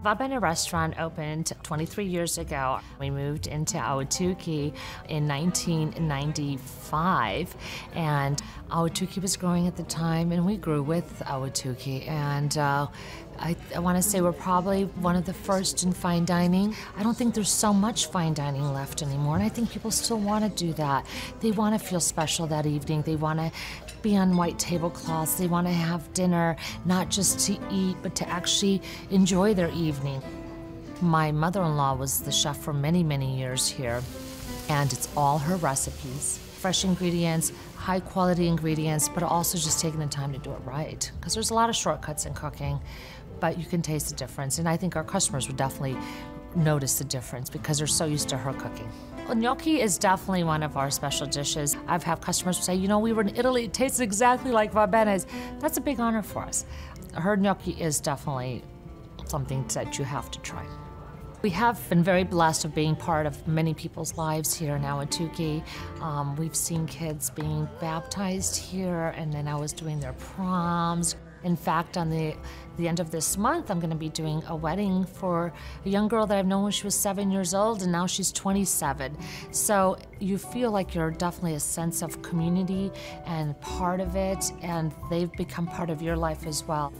Va Bene restaurant opened 23 years ago. We moved into Ahwatukee in 1995, and Ahwatukee was growing at the time, and we grew with Ahwatukee. And I want to say we're probably one of the first in fine dining. I don't think there's so much fine dining left anymore, and I think people still want to do that. They want to feel special that evening. They want to be on white tablecloths. They want to have dinner, not just to eat, but to actually enjoy their evening. My mother-in-law was the chef for many, many years here, and it's all her recipes. Fresh ingredients, high quality ingredients, but also just taking the time to do it right. Because there's a lot of shortcuts in cooking, but you can taste the difference. And I think our customers would definitely notice the difference because they're so used to her cooking. Well, gnocchi is definitely one of our special dishes. I've had customers say, you know, we were in Italy, it tastes exactly like Va Bene's. That's a big honor for us. Her gnocchi is definitely something that you have to try. We have been very blessed of being part of many people's lives here in Ahwatukee. We've seen kids being baptized here, and then I was doing their proms. In fact, on the end of this month, I'm going to be doing a wedding for a young girl that I've known when she was 7 years old, and now she's 27. So you feel like you're definitely a sense of community and part of it, and they've become part of your life as well.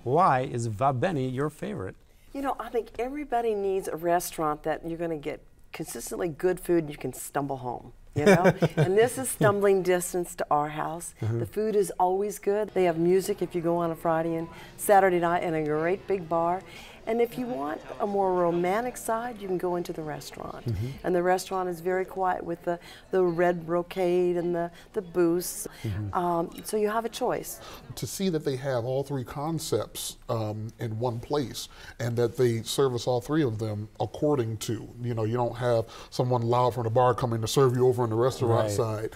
Why is Va Bene your favorite? You know, I think everybody needs a restaurant that you're going to get consistently good food and you can stumble home. You know, and this is stumbling distance to our house. The food is always good. They have music if you go on a Friday and Saturday night in a great big bar. And if you want a more romantic side, you can go into the restaurant. And the restaurant is very quiet with the red brocade and the booths. So you have a choice. To see that they have all three concepts in one place and that they service all three of them according to, you know, you don't have someone loud from the bar coming to serve you over on the restaurant side.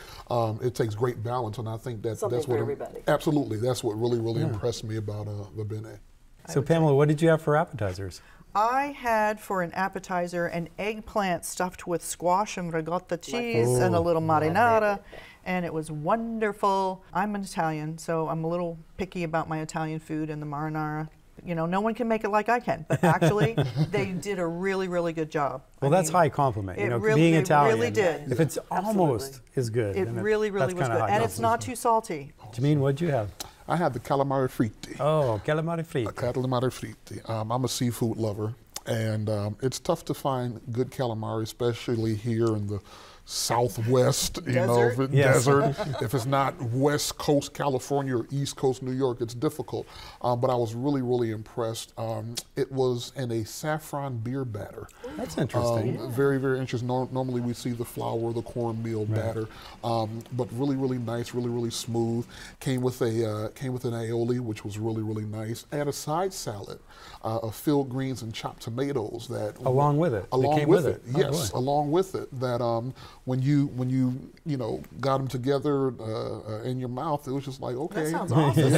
It takes great balance, and I think that's what everybody. Absolutely, that's what really impressed me about Va Bene. So Pamela, what did you have for appetizers? I had for an appetizer an eggplant stuffed with squash and ricotta cheese and a little marinara, and it was wonderful. I'm an Italian, so I'm a little picky about my Italian food and the marinara. You know, no one can make it like I can, but actually they did a really good job. Well, that's high compliment. You know, being Italian, really did. If it's almost as good, it really was good, and it's not too salty. Janine, what'd you have? I had the calamari fritti. Oh, calamari fritti. Calamari fritti. I'm a seafood lover, and it's tough to find good calamari, especially here in the Southwest, you know, desert. If it's not West Coast California or East Coast New York, it's difficult. But I was really impressed. It was in a saffron beer batter. That's interesting. Very interesting. Normally we see the flour, the cornmeal batter, but really nice, really smooth. Came with an aioli, which was really nice. I had a side salad of filled greens and chopped tomatoes that along with it. Along with it, yes, along with it. That when you got them together in your mouth, it was just like, okay. That sounds awesome.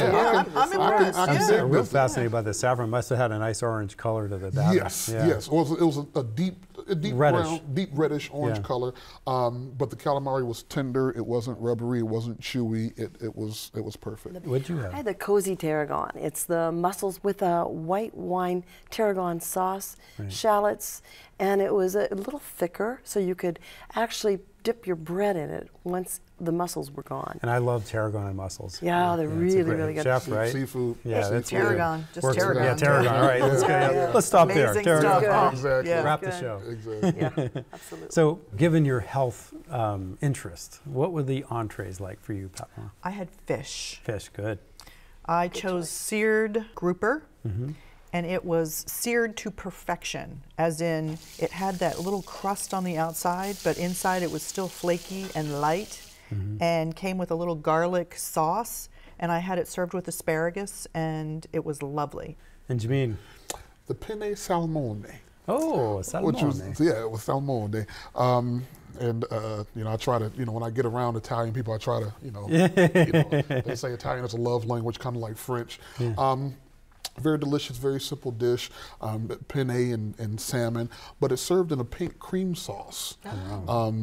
I'm impressed. I'm real fascinated by the saffron. Must have had a nice orange color to the batter. Yes. It was a deep reddish. brown, deep reddish orange color. But the calamari was tender. It wasn't rubbery. It wasn't chewy. It was perfect. What'd you have? I had the cozy tarragon. It's the mussels with a white wine tarragon sauce, shallots, and it was a little thicker, so you could actually dip your bread in it once the mussels were gone. And I love tarragon and mussels. Yeah, they're really good. Chef, right? Seafood. Yeah, that's tarragon. Just tarragon. Yeah, tarragon. All right, let's stop there. Amazing Tarragon. stuff. Exactly. Wrap the show. Exactly. Yeah, absolutely. So, given your health interest, what were the entrees like for you, Pamela? I had fish. Fish, good. I chose seared grouper. And it was seared to perfection, as in it had that little crust on the outside, but inside it was still flaky and light, and came with a little garlic sauce, and I had it served with asparagus, and it was lovely. And Jameen? The penne salmone. Oh, salmone. Which was, it was salmone. And I try to, when I get around Italian people, I try to, they say Italian is a love language, kind of like French. Very delicious, very simple dish, penne and salmon, but it's served in a pink cream sauce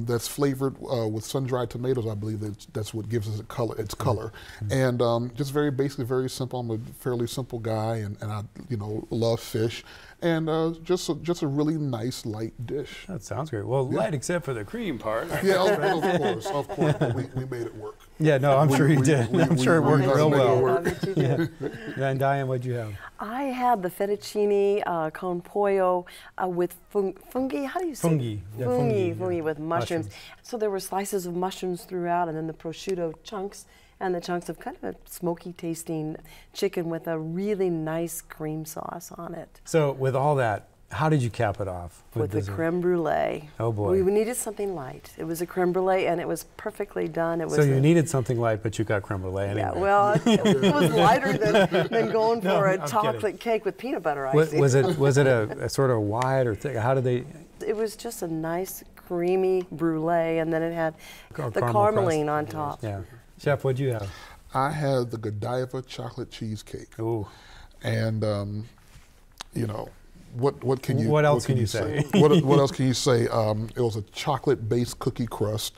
that's flavored with sun-dried tomatoes. I believe that's what gives it its color. And just very basically very simple. I'm a fairly simple guy, and I love fish, and just a really nice light dish. That sounds great. Well, light except for the cream part. Yeah, of course, but we made it work. Yeah, no, I'm sure you did. I'm sure it worked real well. Yeah. And Diane, what'd you have? I had the fettuccine con pollo with fungi. How do you say? Fungi. Yeah, Fungi with mushrooms. So there were slices of mushrooms throughout, and then the prosciutto chunks, and the chunks of kind of a smoky tasting chicken with a really nice cream sauce on it. So with all that, how did you cap it off? With the creme brulee. Oh boy. We needed something light. It was a creme brulee, and it was perfectly done. It was so you needed something light, but you got creme brulee anyway. Yeah, well, it was lighter than going for a chocolate cake with peanut butter icing. Was it a sort of wide or thick? How did they? It was just a nice creamy brulee, and then it had the carameline on top. Yeah. Chef, what'd you have? I had the Godiva chocolate cheesecake. Ooh. And what can you? What else can you say? What else can you say? It was a chocolate-based cookie crust,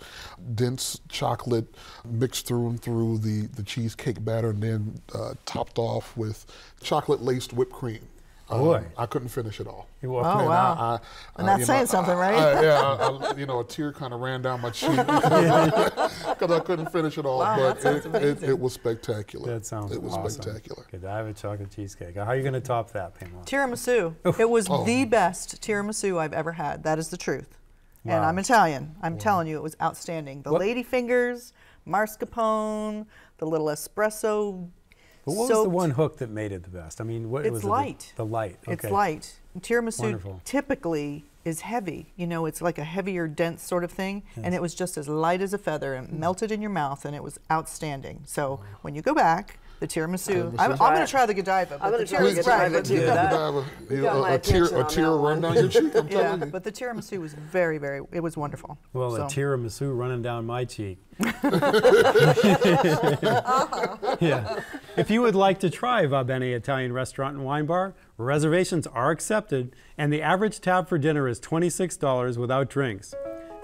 dense chocolate mixed through and through the cheesecake batter, and then topped off with chocolate-laced whipped cream. Boy, I couldn't finish it all. Oh wow! And that's saying something, right? A tear kind of ran down my cheek because I couldn't finish it all. Wow, but it was spectacular. That sounds It was awesome. spectacular. Godiva chocolate cheesecake. How are you going to top that, Pamela? Tiramisu. It was the best tiramisu I've ever had. That is the truth. And Wow. I'm Italian. I'm telling you, it was outstanding. The lady fingers, mascarpone, the little espresso. But what was the one hook that made it the best? I mean, what It's was light. The light. Okay. It's light. Tiramisu Wonderful. typically is heavy. It's like a heavier, dense sort of thing. Yes. And it was just as light as a feather and melted in your mouth, and it was outstanding. So when you go back, the tiramisu. I'm going to try the Godiva. I'm going to try tiramisu- the Godiva too. Godiva, my a attention on tear that run one. down your cheek. I'm Yeah, telling you. but the tiramisu was very, very, it was wonderful. Well, So- a tiramisu running down my cheek. Yeah. If you would like to try Va Bene Italian Restaurant and Wine Bar, reservations are accepted, and the average tab for dinner is $26 without drinks.